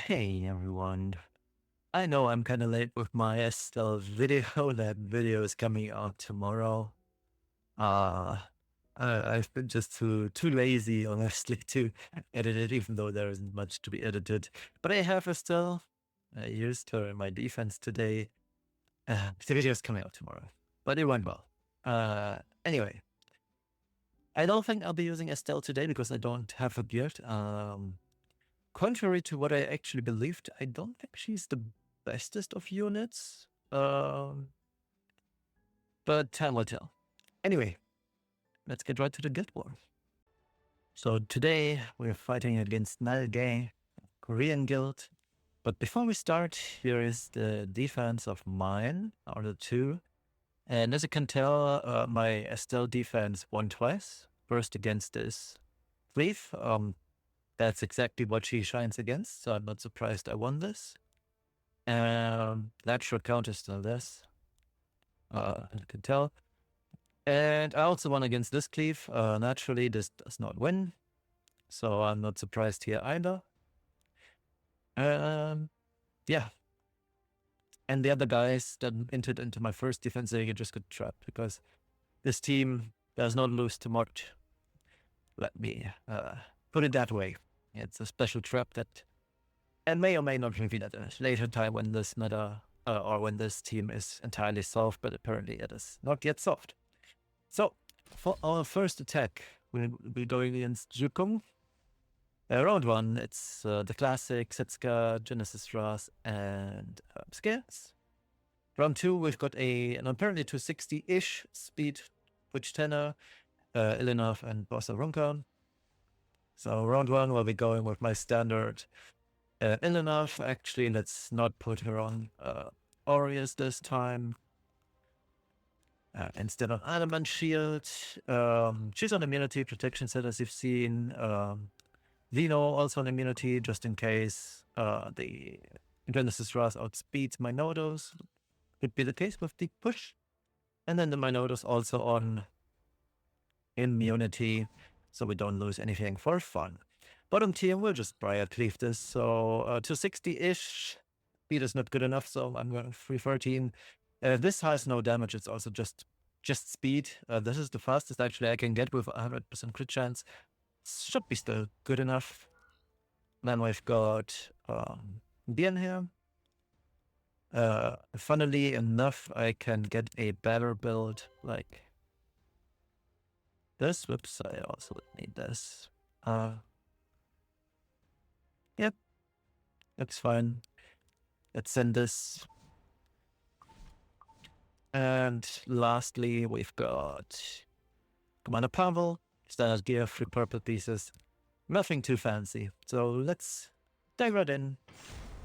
Hey everyone. I know I'm kind of late with my Estelle video. That video is coming out tomorrow. Uh, I've been just too lazy, honestly, to edit it, even though there isn't much to be edited. But I have Estelle. I used her in my defense today. The video is coming out tomorrow, but it went well. Anyway, I don't think I'll be using Estelle today because I don't have a beard. Contrary to what I actually believed, I don't think she's the bestest of units. But time will tell. Anyway, let's get right to the Guild War. So today we're fighting against Nalgae, Korean guild. But before we start, here is the defense of mine, Order 2. And as you can tell, my Estelle defense won twice. First against this Cleave. That's exactly what she shines against, so I'm not surprised I won this. Natural count is still this. You can tell. And I also won against this Cleave. Naturally, this does not win, so I'm not surprised here either. Yeah. And the other guys that entered into my first defense area just got trapped because this team does not lose too much. Let me put it that way. It's a special trap that, and may or may not reveal at a later time when this matter or when this team is entirely solved, but apparently it is not yet solved. So for our first attack, we'll be going against Jukung. Round 1, it's the classic Setsuka, Genesis Ras, and Scales. Round 2, we've got an apparently 260-ish speed Witch Tenor, Ilinov, and Bossa Runkan. So round 1, we'll be going with my standard Ilinov. Actually, let's not put her on Aureus this time. Instead of Adamant Shield. She's on immunity protection set, as you've seen. Vino also on immunity, just in case the Genesis Ras outspeeds Minodos. Could be the case with Deep Push. And then the Minodos also on immunity, so we don't lose anything for fun. Bottom tier, we'll just Briar Cleave this. So 260-ish. Speed is not good enough, so I'm going 313. This has no damage, it's also just speed. This is the fastest actually I can get with 100% crit chance. Should be still good enough. Then we've got Bien here. Funnily enough, I can get a better build like this. Whoops, I also need this. Yep, that's fine. Let's send this. And lastly, we've got Commander Pavel, standard gear, 3 purple pieces. Nothing too fancy. So let's dive right in.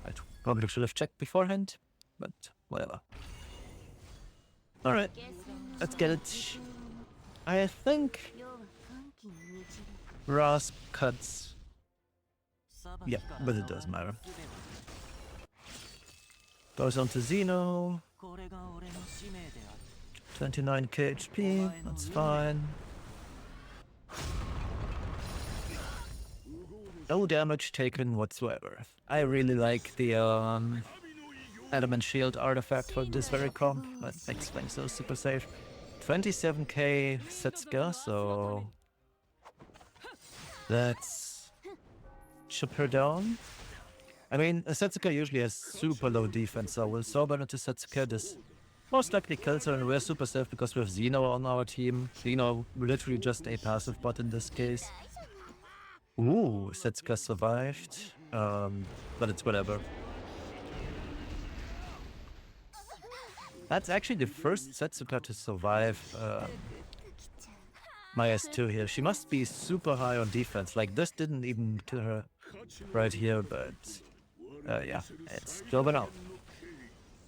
I probably should have checked beforehand, but whatever. Alright, let's get it. I think Rasp cuts. Yeah, but it doesn't matter. Goes on to Xeno. 29k HP, that's fine. No damage taken whatsoever. I really like the Adamant Shield artifact for this very comp. That makes things so super safe. 27k Setsuka, so let's chip her down. I mean, Setsuka usually has super low defense, so we'll Sober into Setsuka. This most likely kills her, and we're super safe because we have Xeno on our team. Xeno literally just a passive bot in this case. Ooh, Setsuka survived, but it's whatever. That's actually the first Setsuka to survive my S2 here. She must be super high on defense. Like, this didn't even kill her right here, but yeah, it's still been out.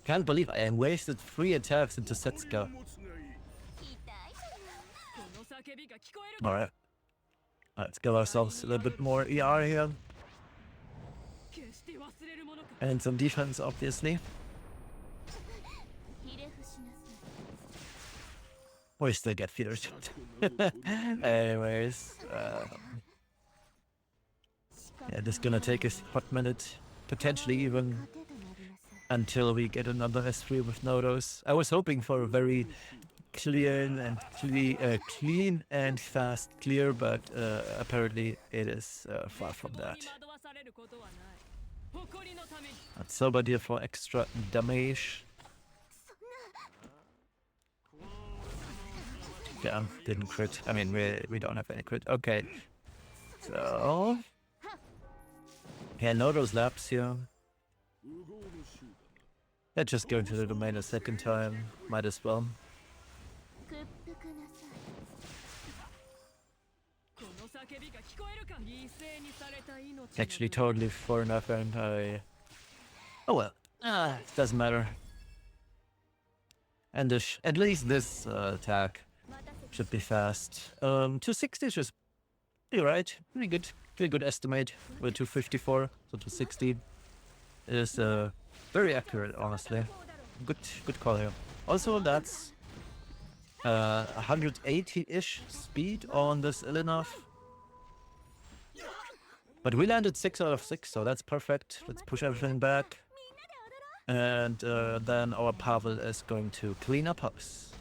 Can't believe I wasted 3 attacks into Setsuka. Alright. Let's give ourselves a little bit more ER here. And some defense, obviously. We still get feeder shot. Anyways. Yeah, this is gonna take a hot minute potentially even until we get another S3 with Nodos. I was hoping for a very clean and fast clear, but apparently it is far from that. That's Sober deal for extra damage. Yeah, didn't crit. I mean, we don't have any crit. Okay. So... yeah, no those laps here. Let's just go into the domain a second time. Might as well. Actually, totally fair enough, and I... oh well. It doesn't matter. And at least this attack should be fast. 260 is just pretty right. Pretty good. Pretty good estimate. With 254, so 260 is very accurate, honestly. Good call here. Also, that's 180-ish speed on this Ilinov. But we landed 6 out of 6, so that's perfect. Let's push everything back. And then our Pavel is going to clean up house.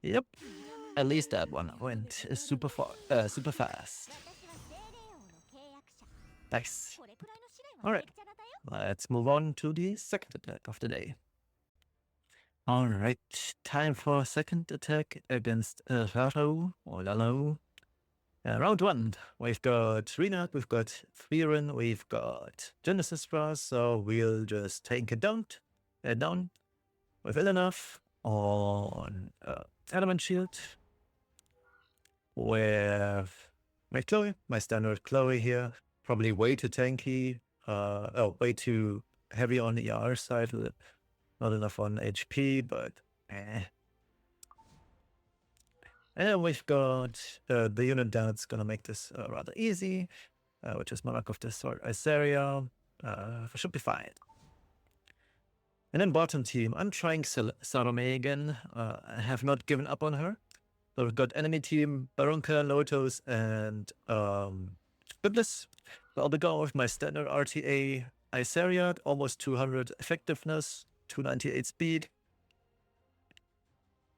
Yep. At least that one went super fast. Nice. Alright. Let's move on to the second attack of the day. Alright. Time for second attack against Raro or Lalo. Round 1, we've got Renat, we've got Frieren, we've got Genesis Brass, so we'll just take it down with Ilinov on Element Shield. With Chloe, my standard Chloe here, probably way too tanky, way too heavy on the ER side, not enough on HP, but And we've got the unit that's gonna make this rather easy, which is Monarch of the Sword Iseria. Should be fine. And then bottom team, I'm trying Salome again. I have not given up on her. So we've got enemy team, Baronka, Lotus, and Biblis. I'll be going with my standard RTA Iseria, almost 200 effectiveness, 298 speed.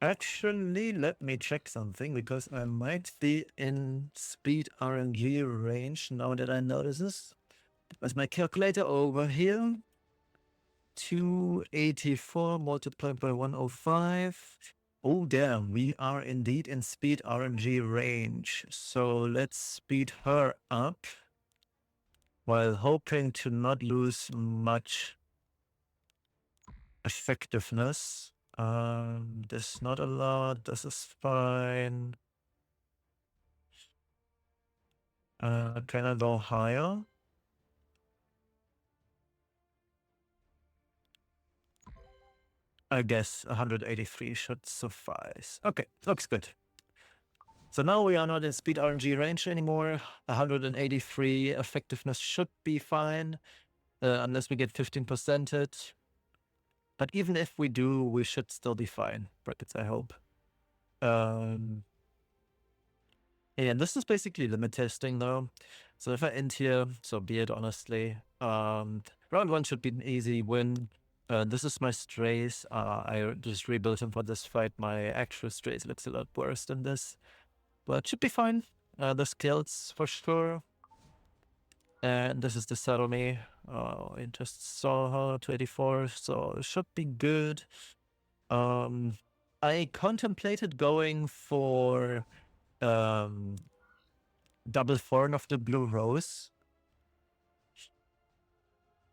Actually, let me check something, because I might be in speed RNG range now that I notice this. There's my calculator over here. 284 multiplied by 105. Oh damn, we are indeed in speed RNG range. So let's speed her up while hoping to not lose much effectiveness. This not a lot, this is fine. Can I go higher? I guess 183 should suffice. Okay, looks good. So now we are not in speed RNG range anymore. 183 effectiveness should be fine, unless we get 15%. But even if we do, we should still be fine. Brackets, I hope. Yeah, this is basically limit testing though. So if I end here, so be it, honestly. Round 1 should be an easy win. This is my strays. I just rebuilt him for this fight. My actual strays looks a lot worse than this. But should be fine. The skills for sure. And this is the Salome. I just saw her, 24, so it should be good. I contemplated going for double Thorn of the Blue Rose,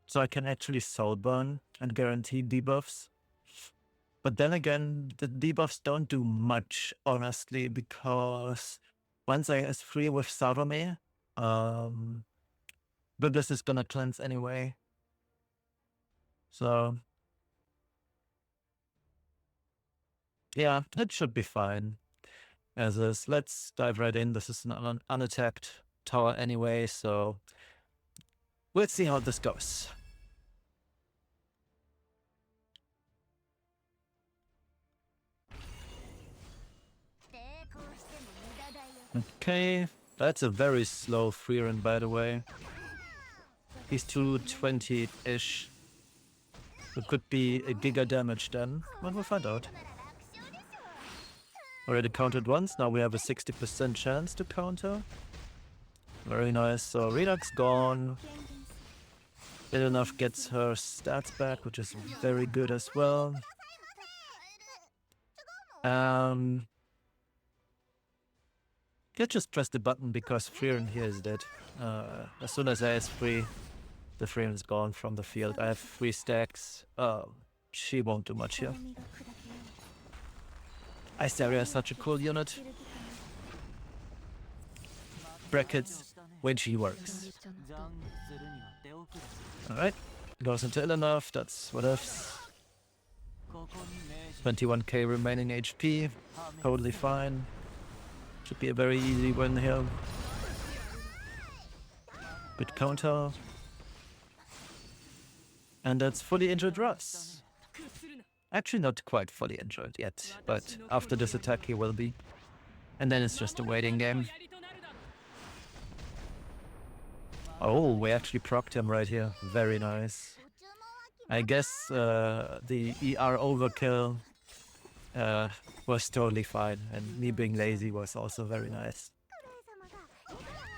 so I can actually soulburn and guarantee debuffs. But then again, the debuffs don't do much, honestly, because once I S3 with Salome, Biblis is gonna cleanse anyway. So yeah, it should be fine. As is, let's dive right in. This is an unattacked tower anyway, so let's see how this goes. Okay, that's a very slow Frieren, by the way. He's 220-ish. It could be a giga damage then. Well, we'll find out. Already countered once, now we have a 60% chance to counter. Very nice. So Redux gone. Enough gets her stats back, which is very good as well. Can't just press the button because Frieren here is dead. As soon as I is free, the Frieren is gone from the field. I have 3 stacks. She won't do much here. Isteria is such a cool unit. Brackets when she works. Alright, goes into enough, that's what ifs. 21k remaining HP, totally fine. Should be a very easy win here. Good counter. And that's fully injured Russ. Actually not quite fully injured yet, but after this attack he will be. And then it's just a waiting game. Oh, we actually procced him right here. Very nice. I guess the ER overkill was totally fine, and me being lazy was also very nice.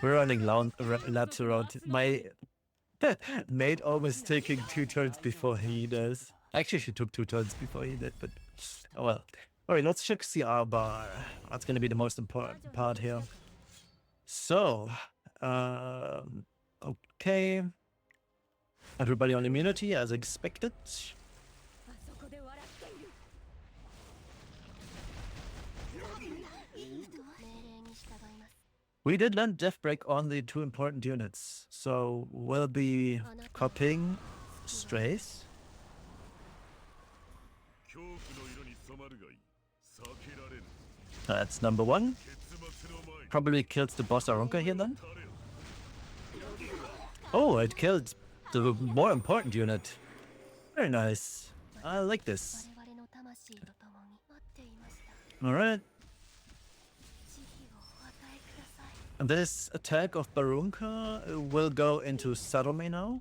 We're running laps around. My mate almost taking 2 turns before he does. Actually, she took 2 turns before he did, but oh well. Alright, let's check CR bar. That's going to be the most important part here. So, okay. Everybody on immunity as expected. We did land Death Break on the 2 important units, so we'll be copying strays. That's number 1. Probably kills the boss Arunka here then. Oh, it killed the more important unit. Very nice. I like this. Alright. This attack of Barunka will go into Salome now,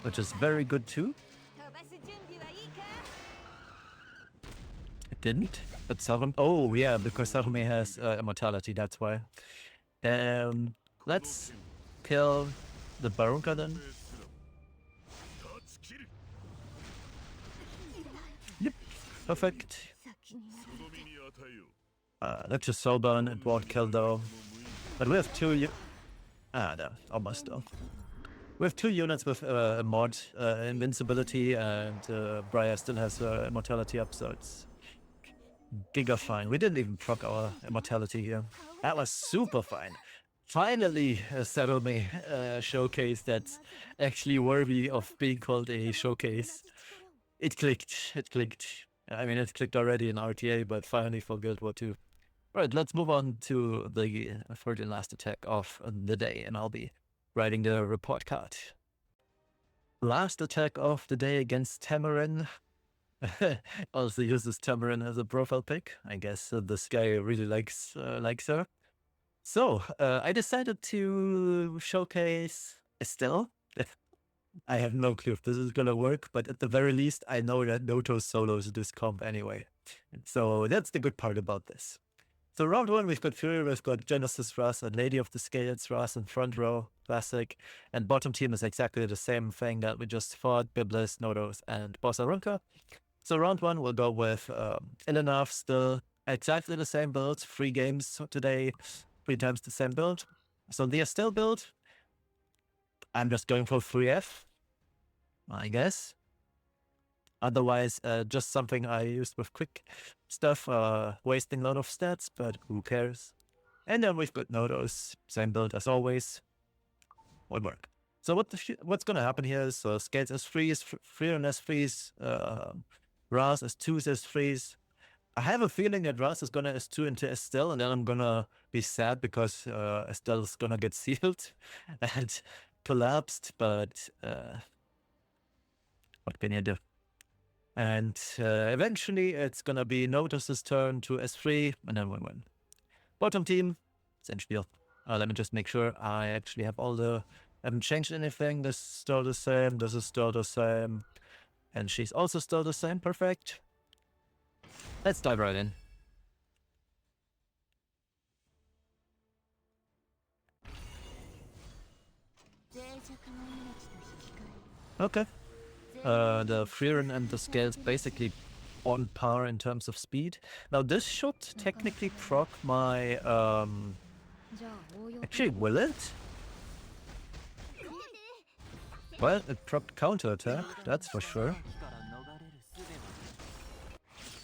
which is very good too. It didn't, but Salome... Oh yeah, because Salome has immortality, that's why. Let's kill the Barunka then. Yep, perfect. Let's just soul burn, it won't kill though. But we have 2 no, almost though. We have 2 units with mod invincibility, and Briar still has immortality up, so it's giga fine. We didn't even proc our immortality here. That was super fine. Finally, a Salome showcase that's actually worthy of being called a showcase. It clicked. It clicked. I mean, it clicked already in RTA, but finally for Guild War 2. Right, let's move on to the third and last attack of the day, and I'll be writing the report card. Last attack of the day against Tamarin. Also uses Tamarin as a profile pic. I guess this guy really likes her. So, I decided to showcase Estelle. I have no clue if this is gonna work, but at the very least, I know that Noto solos this comp anyway. So that's the good part about this. So round 1, we've got Fury, we've got Genesis Russ and Lady of the Scales Russ in front row, classic. And bottom team is exactly the same thing that we just fought, Biblis, Nodos, and Boss Arunka. So round 1, we'll go with Ilinov, still exactly the same build, 3 games today, 3 times the same build. So the Estelle build, I'm just going for 3F, I guess. Otherwise, just something I used with quick stuff, wasting a lot of stats, but who cares? And then we've got Nodos, same build as always. Would work. So what's gonna happen here is Scales S3s, Frieren S3s, Ras S2s S3s. I have a feeling that Ras is gonna S2 into Estelle, and then I'm gonna be sad because Estelle's gonna get sealed and collapsed, but what can you do? And eventually it's gonna be Notus's turn to S3, and then we win. Bottom team, essentially. Let me just make sure I actually have all the Haven't changed anything. This is still the same. This is still the same. And she's also still the same. Perfect. Let's dive right in. Okay. The Frieren and the Scales basically on par in terms of speed. Now this should technically proc my actually will it? Well, it proc counterattack, that's for sure.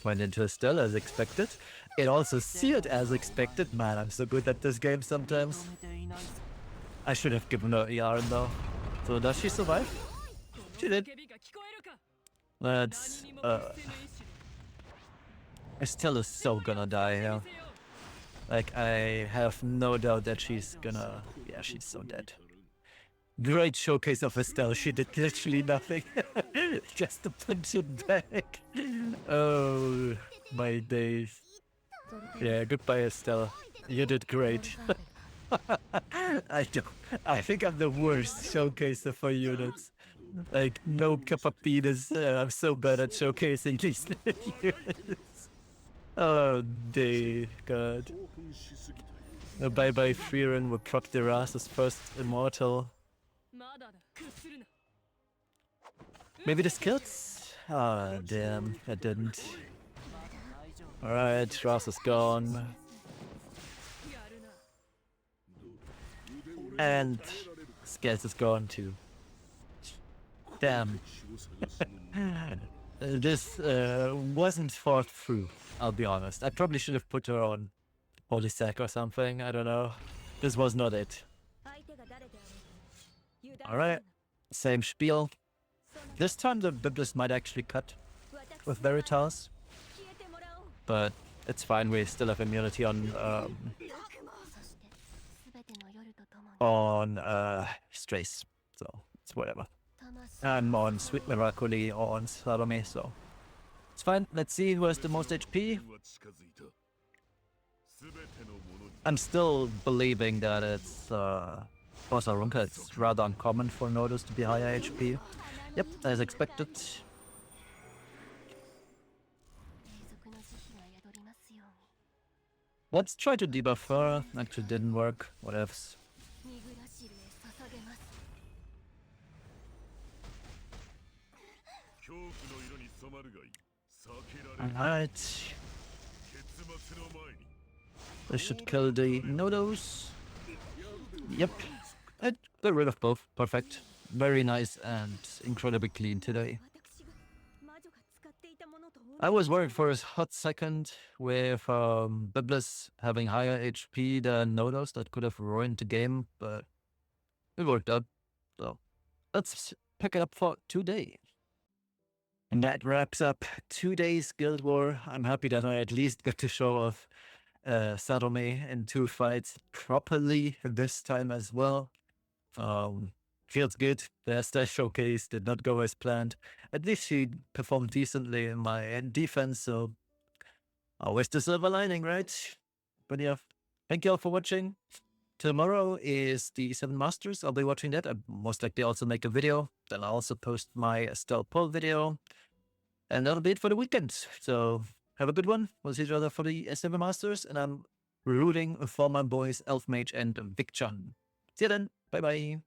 Went into Estelle as expected. It also sealed as expected. Man, I'm so good at this game sometimes. I should have given her ER though. So does she survive? She did. Let's Estelle is so gonna die here. Like, I have no doubt that she's gonna... Yeah, she's so dead. Great showcase of Estelle. She did literally nothing. Just to punch it back. Oh, my days. Yeah, goodbye, Estelle. You did great. I think I'm the worst showcaser for units. Like, no capabilities. I'm so bad at showcasing these units. Oh, day, God. Bye bye, Frieren will proc their asses first immortal. Maybe this kills? Ah, damn, it didn't. Alright, Ras is gone. And Scales is gone too. Damn. This wasn't thought through, I'll be honest. I probably should have put her on Holy Sack or something, I don't know. This was not it. Alright, same spiel. This time the Biblis might actually cut with Veritas. But it's fine, we still have immunity on Strace, so it's whatever. I'm on Sweet Miracoli on Salome, so it's fine. Let's see who has the most HP. I'm still believing that it's Bossarunka. It's rather uncommon for Nodus to be higher HP. Yep, as expected. Let's try to debuff her. Actually didn't work. Whatevs. Alright. This should kill the Nodos. Yep. I got rid of both. Perfect. Very nice and incredibly clean today. I was worried for a hot second with Biblis having higher HP than Nodos. That could have ruined the game, but it worked out. So let's pick it up for today. And that wraps up today's Guild War. I'm happy that I at least got to show off Salome in 2 fights properly this time as well. Feels good. The Estelle showcase did not go as planned. At least she performed decently in my defense, so always the silver lining, right? But yeah, thank you all for watching. Tomorrow is the 7 Masters. I'll be watching that. I'll most likely also make a video. Then I'll also post my Estelle poll video. And that'll be it for the weekend. So have a good one. We'll see each other for the 7 Masters. And I'm rooting for my boys Elf Mage and Vichan. See you then. Bye bye.